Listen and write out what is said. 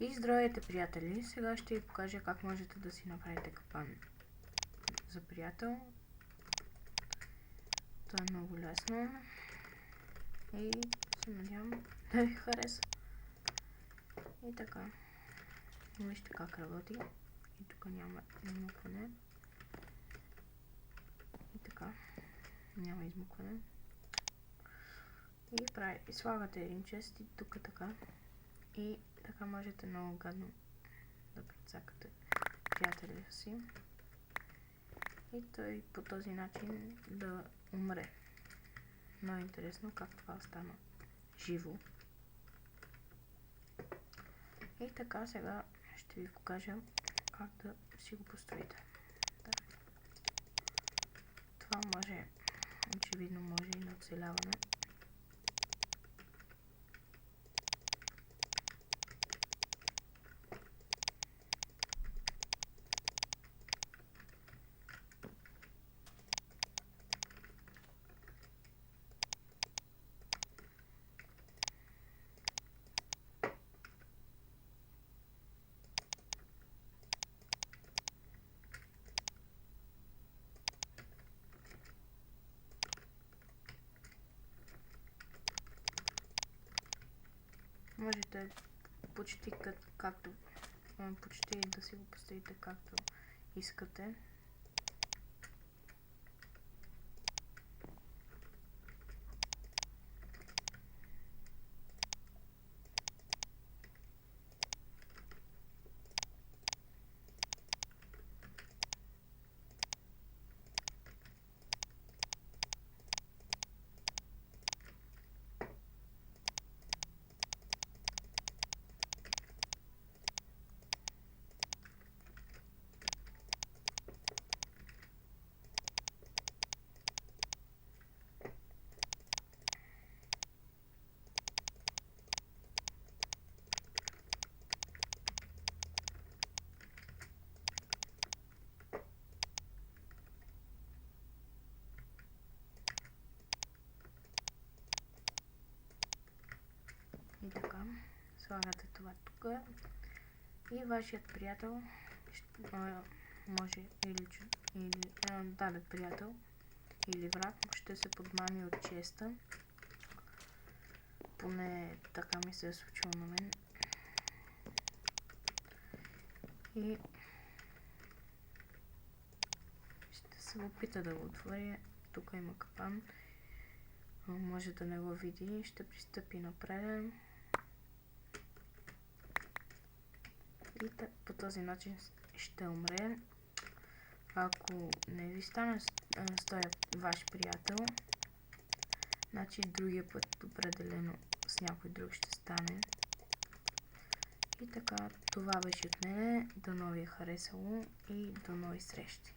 И здравейте, приятели! Сега ще ви покажа как можете да си направите капан за приятел. Това е много лесно и се надявам да ви хареса. И така, вижте как работи. И тук няма измукване. И така, няма измукване. И слагате един чест и тук така. И така можете много гадно да прецакате приятеля си. И той по този начин да умре. Много интересно как това стана живо. И така сега ще ви покажа как да си го построите. Да. Това може, очевидно може и на оцеляване. Можете почти да си го поставите както искате. И така, слагате това тук и вашият приятел може или даден приятел или враг ще се подмами от честа. Поне така ми се е случило на мен. И ще се опита да го отвори. Тук има капан. Може да не го види. Ще пристъпи напред. И по този начин ще умре. Ако не ви стане с този ваш приятел, значи другия път определено с някой друг ще стане. И така, това беше от мене. Дано ви е харесало и до нови срещи.